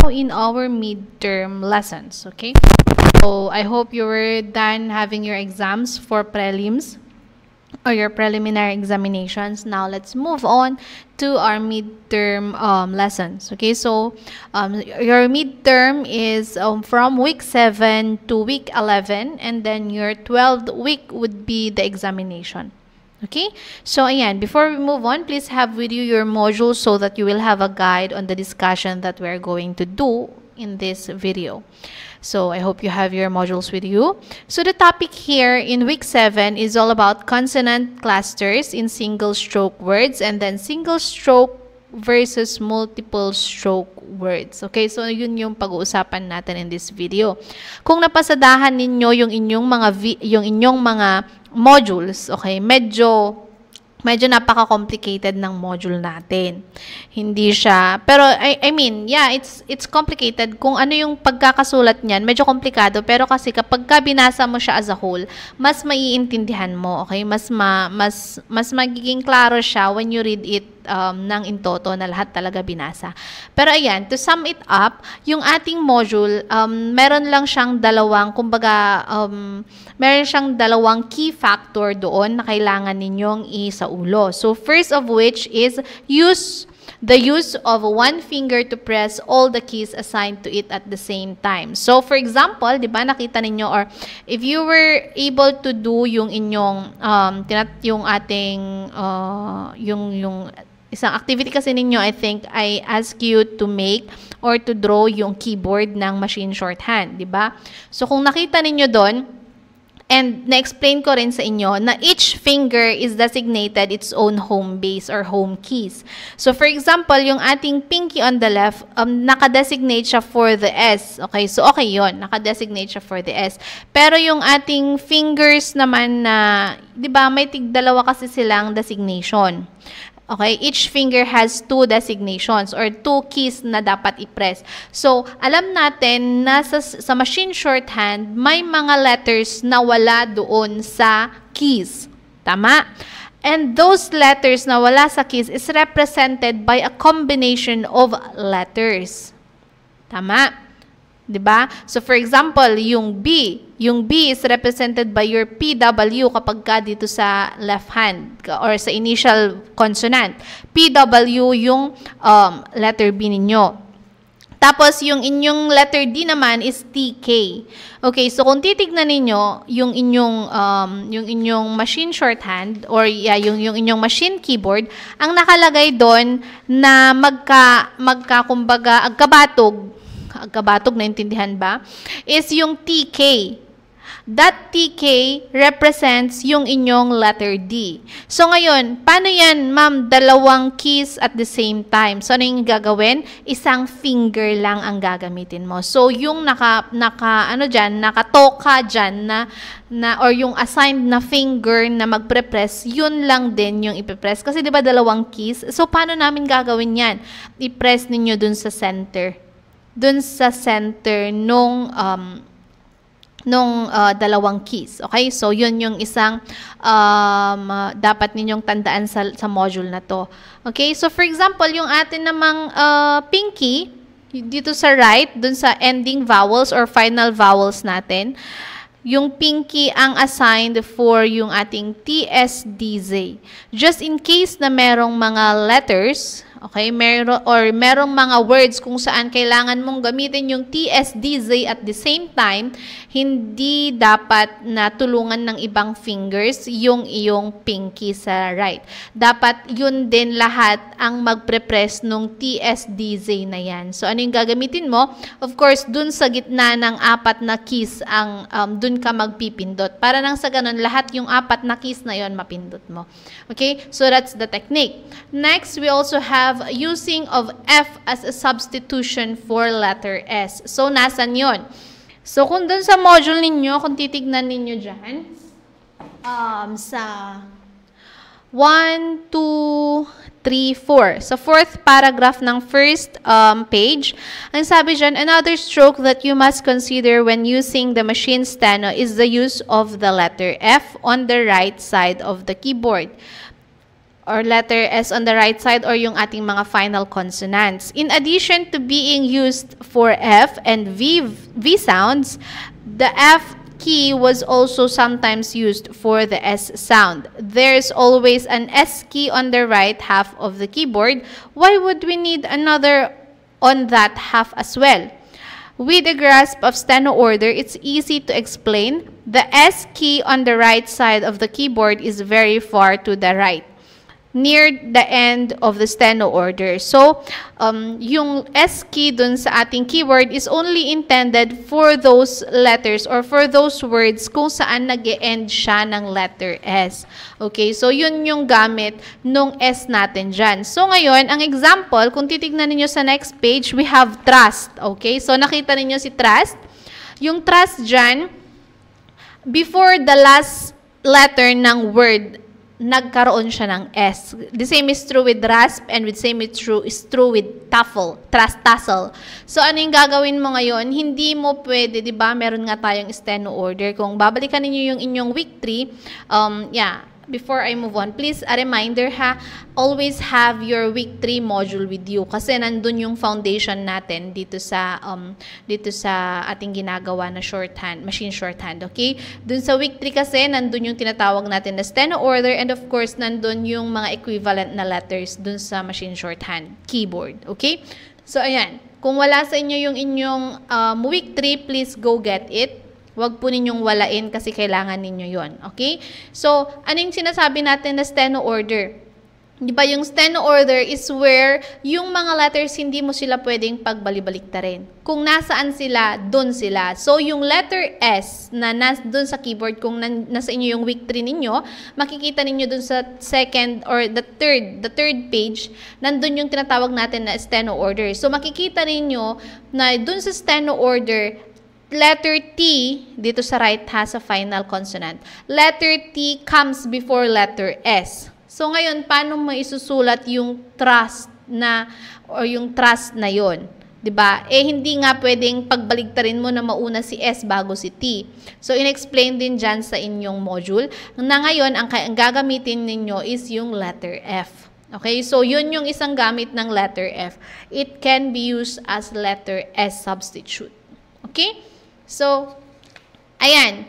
now in our midterm lessons, okay? So I hope you were done having your exams for prelims or your preliminary examinations. Now let's move on to our midterm lessons. Okay, so your midterm is from week 7 to week 11, and then your 12th week would be the examination. Okay, so ayan, before we move on, please have with you your modules so that you will have a guide on the discussion that we're going to do in this video. So I hope you have your modules with you. So the topic here in week 7 is all about consonant clusters in single stroke words, and then single stroke versus multiple stroke words. Okay, so yun yung pag-uusapan natin in this video. Kung napasadahan ninyo yung inyong mga modules, okay, medyo napaka-complicated ng module natin. Hindi siya, pero I mean, yeah, it's complicated. Kung ano yung pagkakasulat niyan, medyo komplikado, pero kasi kapag binasa mo siya as a whole, mas maiintindihan mo, okay? Mas magiging klaro siya when you read it ng in toto na lahat talaga binasa. Pero ayan, to sum it up, yung ating module, meron lang siyang dalawang key factor doon na kailangan ninyong isaulo. So first of which is the use of one finger to press all the keys assigned to it at the same time. So for example, 'di ba nakita ninyo, or if you were able to do yung inyong yung isang activity kasi ninyo, I think I ask you to make or to draw yung keyboard ng machine shorthand, 'di ba? So kung nakita ninyo doon, and na-explain ko rin sa inyo na each finger is designated its own home base or home keys. So, for example, yung ating pinky on the left, naka-designate siya for the S. Okay, so okay yun. Naka-designate siya for the S. Pero yung ating fingers naman na, di ba, may tig-dalawa kasi silang designation. Okay, each finger has 2 designations or 2 keys na dapat i-press. So, alam natin na sa machine shorthand, may mga letters na wala doon sa keys. Tama? And those letters na wala sa keys is represented by a combination of letters. Tama? Diba? So, for example, yung B is represented by your PW kapag ka dito sa left hand or sa initial consonant. PW yung letter B ninyo. Tapos, yung inyong letter D naman is TK. Okay, so kung titignan ninyo yung inyong machine shorthand or yung inyong machine keyboard, ang nakalagay doon na kumbaga, agkabatog, naintindihan ba? Is yung TK. That TK represents yung inyong letter D. So ngayon, paano yan, ma'am? Dalawang keys at the same time. So ano yung gagawin? Isang finger lang ang gagamitin mo. So yung nakatoka dyan or yung assigned na finger na magpre-press, yun lang din yung ipipress. Kasi di ba dalawang keys? So paano namin gagawin yan? I-press ninyo dun sa center. Nung dalawang keys. Okay? So, yun yung isang dapat ninyong tandaan sa module na to. Okay? So, for example, yung atin namang pinky, dito sa right, dun sa ending vowels or final vowels natin, yung pinky ang assigned for yung ating TSDZ. Just in case na merong mga letters, okay, merong mga words kung saan kailangan mong gamitin yung TSDZ at the same time, hindi dapat na tulungan ng ibang fingers yung iyong pinky sa right. Dapat yun din lahat ang magpre-press nung TSDZ na yan. So, ano yung gagamitin mo? Of course, dun sa gitna ng 4 na keys, dun ka magpipindot. Para nang sa ganun, lahat yung 4 na keys na yon mapindot mo. Okay? So, that's the technique. Next, we also have using of F as a substitution for letter S. So, nasan yon? So, kung dun sa module ninyo, kung titignan ninyo dyan, sa 1, 2, 3, 4. Sa 4th paragraph ng first page, ang sabi dyan, another stroke that you must consider when using the machine steno is the use of the letter F on the right side of the keyboard. or letter S on the right side, or yung ating mga final consonants. In addition to being used for F and V sounds, the F key was also sometimes used for the S sound. There's always an S key on the right half of the keyboard. Why would we need another on that half as well? With a grasp of steno order, it's easy to explain. The S key on the right side of the keyboard is very far to the right, near the end of the steno order. So, yung S key dun sa ating keyboard is only intended for those letters or for those words kung saan nag-e-end siya ng letter S. Okay, so yun yung gamit nung S natin dyan. So, ngayon, ang example, kung titignan ninyo sa next page, we have trust. Okay, so nakita ninyo si trust. Yung trust dyan, before the last letter ng word, nagkaroon siya ng S. The same is true with rasp, and with same is true with tassel. So, ano yung gagawin mo ngayon? Hindi mo pwede, di ba? Meron nga tayong steno order. Kung babalikan ninyo yung inyong week 3, before I move on, please, a reminder ha, always have your week 3 module with you kasi nandun yung foundation natin dito sa ating ginagawa na shorthand, machine shorthand, okay? Dun sa week 3 kasi, nandun yung tinatawag natin na steno order, and of course, nandun yung mga equivalent na letters dun sa machine shorthand keyboard, okay? So, ayan. Kung wala sa inyo yung inyong week 3, please go get it. Huwag po ninyong walain kasi kailangan ninyo yon. Okay? So, ano yung sinasabi natin na steno order? Di ba yung steno order is where yung mga letters hindi mo sila pwedeng pagbalik-baliktarin. Kung nasaan sila, dun sila. So, yung letter S na dun sa keyboard, kung nasa inyo yung week 3 ninyo, makikita ninyo dun sa second or the third page, nandun yung tinatawag natin na steno order. So, makikita ninyo na dun sa steno order, letter T, dito sa right has a final consonant. Letter T comes before letter S. So, ngayon, paano mo isusulat yung trust na, or yung trust na yon? Diba? Eh, hindi nga pwedeng pagbaligtarin mo na mauna si S bago si T. So, in-explain din dyan sa inyong module na ngayon, ang gagamitin ninyo is yung letter F. Okay? So, yun yung isang gamit ng letter F. It can be used as letter S substitute. Okay? So, ayan,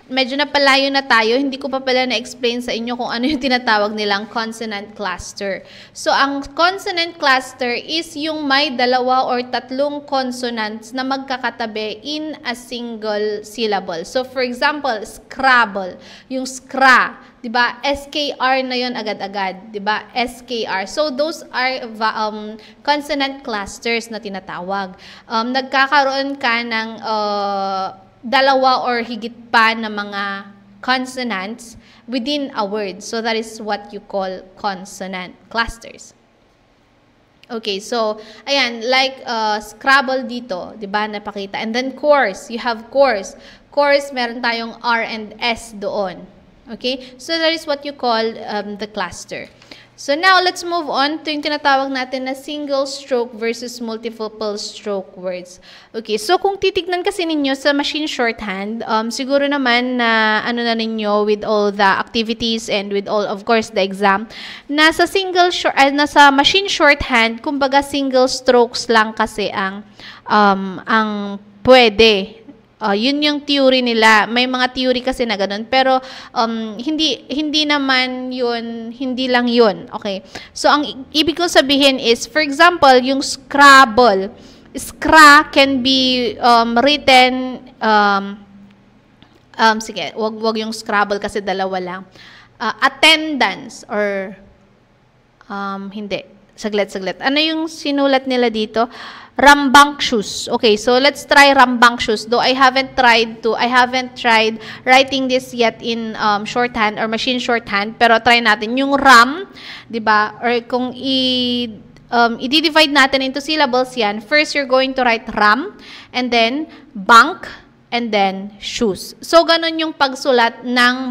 medyo napalayo na tayo. Hindi ko pa pala na-explain sa inyo kung ano yung tinatawag nilang consonant cluster. So, ang consonant cluster is yung may 2 or 3 consonants na magkakatabi in a single syllable. So, for example, Scrabble, yung skra, diba? SKR na yon agad-agad, diba? SKR. So, those are consonant clusters na tinatawag. Nagkakaroon ka ng 2 or higit pa na mga consonants within a word. So, that is what you call consonant clusters. Okay, so, ayan, like Scrabble dito, diba, napakita. And then course, you have course. Course, meron tayong R and S doon. Okay, so that is what you call the cluster. So now, let's move on to yung tinatawag natin na single stroke versus multiple stroke words. Okay, so kung titignan kasi ninyo sa machine shorthand, siguro naman na ano na ninyo with all the activities and with all, of course, the exam, nasa machine shorthand, kumbaga single strokes lang kasi ang pwede. Yun yung theory nila. May mga theory kasi na ganun. Pero, hindi naman yun, hindi lang yun. Okay. So, ang ibig ko sabihin is, for example, yung Scrabble. Scra can be written, sige, wag yung Scrabble kasi 2 lang. Attendance or, hindi. Saglit. Ano yung sinulat nila dito? Rambunctious. Okay, so let's try rambunctious. Though I haven't tried writing this yet in shorthand or machine shorthand, pero try natin yung ram, 'di ba? Or kung i-divide natin into syllables yan, first you're going to write ram, and then bank, and then shoes. So, ganun yung pagsulat ng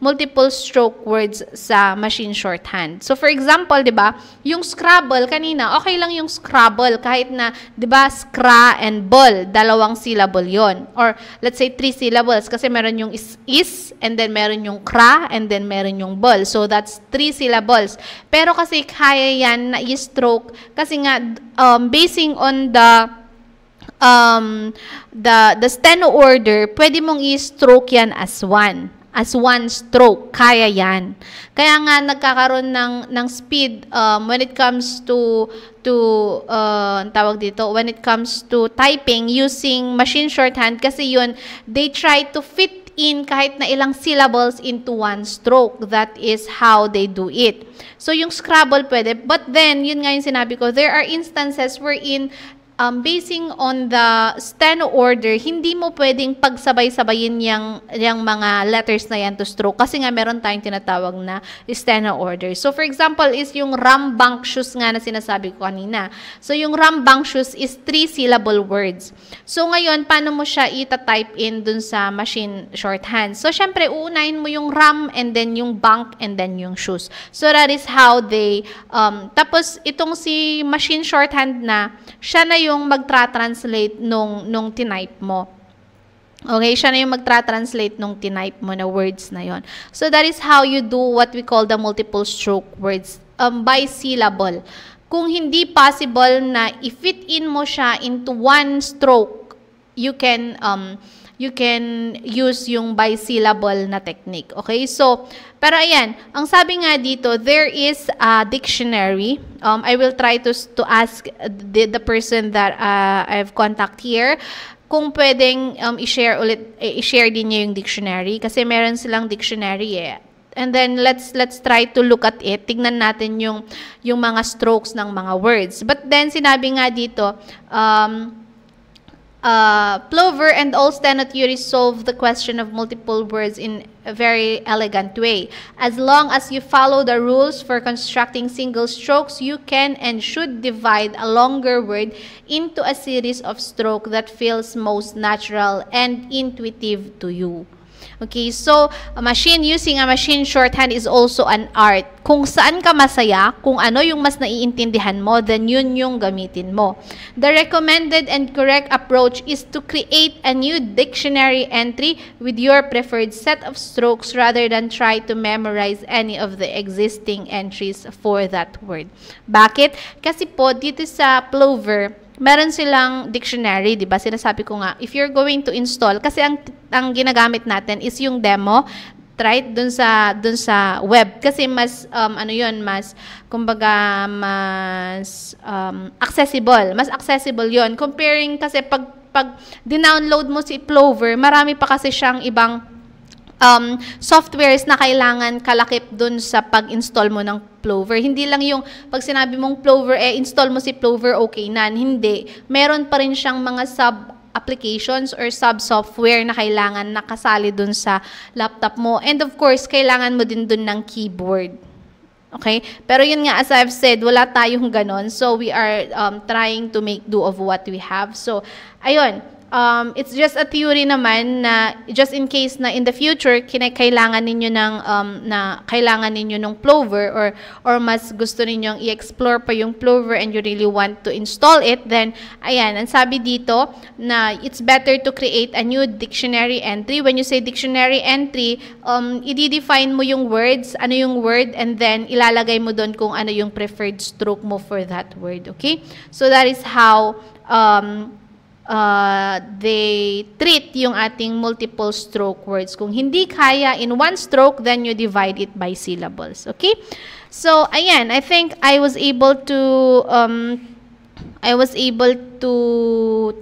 multiple stroke words sa machine shorthand. So, for example, di ba, yung Scrabble kanina, okay lang yung Scrabble kahit na, di ba, scra and ball, dalawang syllable yon. Or, let's say, 3 syllables kasi meron yung is, and then meron yung cra, and then meron yung ball. So, that's 3 syllables. Pero kasi kaya yan na i-stroke kasi nga, basing on the steno order, pwede mong i-stroke yan as one stroke. Kaya yan. Kaya nga nagkakaroon ng speed when it comes to tawag dito, when it comes to typing using machine shorthand kasi yun, they try to fit in kahit na ilang syllables into one stroke. That is how they do it. So yung Scrabble pwede, but then yun nga yung sinabi ko, there are instances wherein basing on the steno order, hindi mo pwedeng pagsabay-sabayin yung mga letters na yan to stroke kasi nga meron tayong tinatawag na steno order. So, for example, is yung rambunctious nga na sinasabi ko kanina. So, yung rambunctious is 3-syllable words. So, ngayon, paano mo siya ita-type in dun sa machine shorthand? So, syempre, uunahin mo yung ram and then yung bank and then yung shoes. So, that is how they, tapos, itong si machine shorthand na, siya na yung magtra-translate nung tinype mo. Okay? Siya na yung magtra-translate nung tinype mo na words na yon. So, that is how you do what we call the multiple stroke words by syllable. Kung hindi possible na i-fit in mo siya into one stroke, you can use yung by-syllable na technique. Okay? So, pero ayan, ang sabi nga dito, there is a dictionary. I will try to ask the person that I've contact here kung pwedeng i-share din niya yung dictionary kasi meron silang dictionary eh. And then let's try to look at it. Tignan natin yung mga strokes ng mga words. But then sinabi nga dito, Plover and all steno theories solve the question of multiple words in a very elegant way. As long as you follow the rules for constructing single strokes, you can and should divide a longer word into a series of strokes that feels most natural and intuitive to you. Okay, so using a machine shorthand is also an art. Kung saan ka masaya, kung ano yung mas naiintindihan mo, then yun yung gamitin mo. The recommended and correct approach is to create a new dictionary entry with your preferred set of strokes rather than try to memorize any of the existing entries for that word. Bakit? Kasi po, dito sa Plover, meron silang dictionary, di ba? Sinasabi ko nga, if you're going to install, kasi ang ginagamit natin is yung demo, right? Dun sa web. Kasi mas, kumbaga, mas accessible. Mas accessible yon. Comparing kasi pag dinownload mo si Plover, marami pa kasi siyang ibang softwares na kailangan kalakip dun sa pag-install mo ng Plover. Hindi lang yung pag sinabi mong Plover, install mo si Plover, okay na. Hindi. Meron pa rin siyang mga sub-applications or sub-software na kailangan nakasali dun sa laptop mo. And of course, kailangan mo din dun ng keyboard. Okay? Pero yun nga, as I've said, wala tayong ganon. So, we are trying to make do of what we have. So, ayun. It's just a theory naman na just in case na in the future kailangan ninyo ng Plover or mas gusto ninyong i-explore pa yung Plover and you really want to install it, then ayan, ang sabi dito na it's better to create a new dictionary entry. When you say dictionary entry, i-define mo yung words, ano yung word, and then ilalagay mo doon kung ano yung preferred stroke mo for that word. Okay? So that is how they treat yung ating multiple stroke words. Kung hindi kaya in one stroke, then you divide it by syllables. Okay? So, ayan, I think I was able to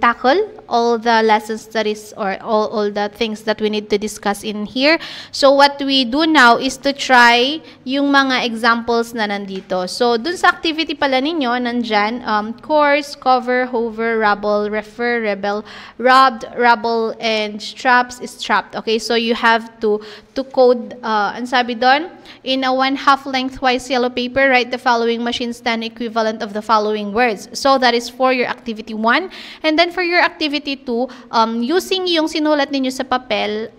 tackle all the lessons that is, or all the things that we need to discuss in here. So, what we do now is to try yung mga examples na nandito. So, dun sa activity pala ninyo, nandyan, course, cover, hover, rubble, refer, rebel, rubbed, rubble, and straps, strapped. Okay, so you have to code, ang sabi doon, in a 1/2 lengthwise yellow paper, write the following machine stand equivalent of the following words. So, that that is for your activity 1. And then for your activity 2, using yung sinulat ninyo sa papel,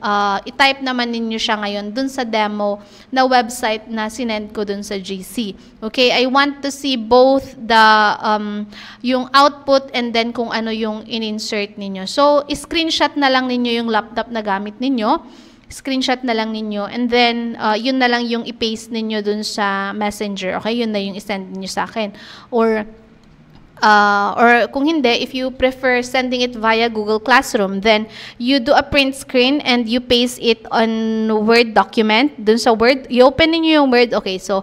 i-type naman ninyo siya ngayon dun sa demo na website na sinend ko dun sa GC. Okay, I want to see both the yung output and then kung ano yung in-insert ninyo. So, screenshot na lang ninyo yung laptop na gamit ninyo. Screenshot na lang ninyo, and then yun na lang yung i-paste ninyo dun sa Messenger. Okay, yun na yung i-send niyo sa akin. Or kung hindi, if you prefer sending it via Google Classroom, then you do a print screen and you paste it on Word document. Dun sa Word, i-open niyo yung Word. Okay, so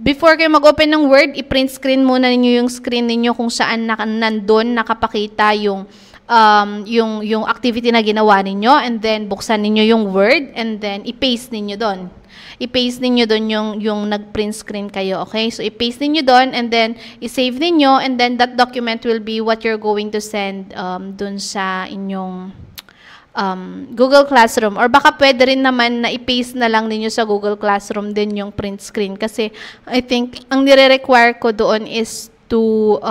before kayo mag-open ng Word, i-print screen muna niyo yung screen niyo kung saan nandun nakapakita yung activity na ginawa ninyo, and then buksan ninyo yung Word, and then i-paste ninyo doon. I-paste ninyo doon yung nag-print screen kayo, okay? So, i-paste ninyo doon, and then i-save ninyo, and then that document will be what you're going to send doon sa inyong Google Classroom. Or baka pwede rin naman na i-paste na lang ninyo sa Google Classroom din yung print screen. Kasi, I think, ang nire-require ko doon is to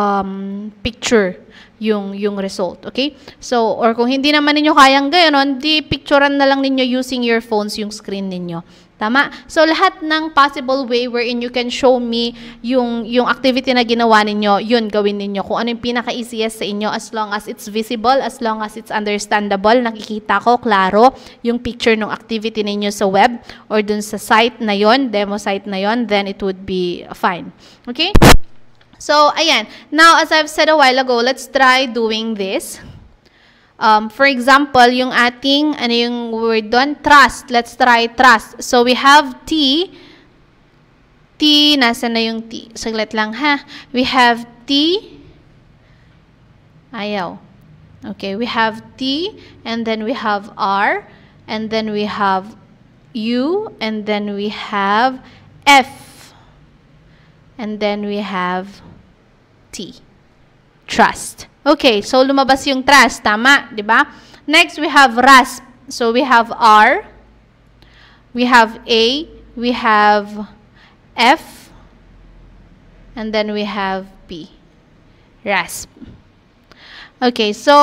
picture yung result, okay? So, or kung hindi naman ninyo kayang gano'n, di picturean na lang ninyo using your phones yung screen ninyo. Tama? So, lahat ng possible way wherein you can show me yung activity na ginawa ninyo, yun gawin ninyo. Kung ano yung pinaka-easiest sa inyo, as long as it's visible, as long as it's understandable, nakikita ko, klaro, yung picture ng activity ninyo sa web or dun sa site na yon, demo site na yon, then it would be fine. Okay? So, ayan. Now, as I've said a while ago, let's try doing this. For example, yung ating, ano yung word doon? Trust. Let's try trust. So, we have T. T, nasa na yung T? Saglit lang, ha? We have T. Ayaw. Okay, we have T, and then we have R, and then we have U, and then we have F, and then we have T. Trust. Okay, so lumabas yung trust, tama, di ba? Next, we have rasp. So we have R, we have A, we have F, and then we have P. Rasp. Okay, so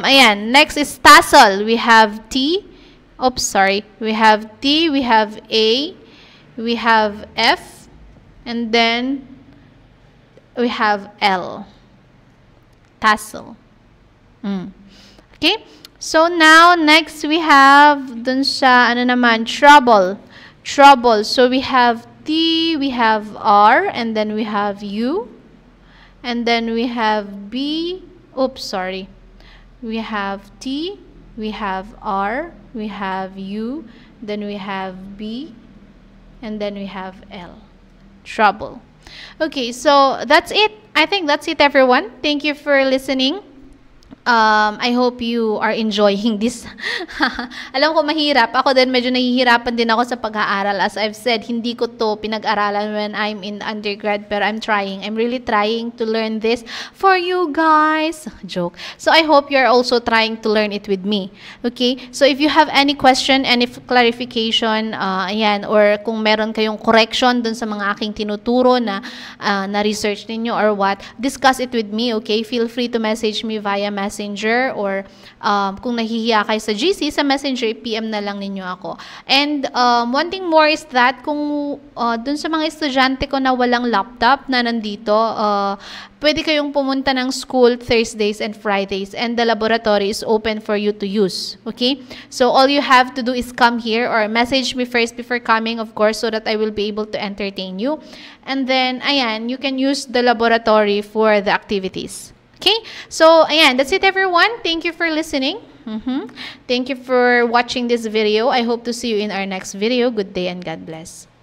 ayan, next is tassel. We have T. Oops, sorry. We have T, we have A, we have F, and then we have L. Tassel. Okay? So now, next we have dun sa, ano naman, trouble. Trouble. So we have T, we have R, and then we have U, and then we have B. Oops, sorry. We have T, we have R, we have U, then we have B, and then we have L. Trouble. Okay, so that's it. I think that's it, everyone. Thank you for listening. I hope you are enjoying this. Alam ko mahirap. Ako din medyo nahihirapan din ako sa pag-aaral. As I've said, hindi ko to pinag-aralan when I'm in undergrad, pero I'm trying. I'm really trying to learn this for you guys. Joke. So I hope you're also trying to learn it with me. Okay? So if you have any question, any clarification, ayan, or kung meron kayong correction dun sa mga aking tinuturo na na-research ninyo or what, discuss it with me, okay? Feel free to message me via Messenger, or kung nahihiya kayo sa GC, sa Messenger, PM na lang ninyo ako. And one thing more is that kung dun sa mga estudyante ko na walang laptop na nandito, pwede kayong pumunta ng school Thursdays and Fridays, and the laboratory is open for you to use. Okay? So all you have to do is come here or message me first before coming, of course, so that I will be able to entertain you. And then, ayan, you can use the laboratory for the activities. Okay, so ayan, that's it, everyone. Thank you for listening. Thank you for watching this video. I hope to see you in our next video. Good day and God bless.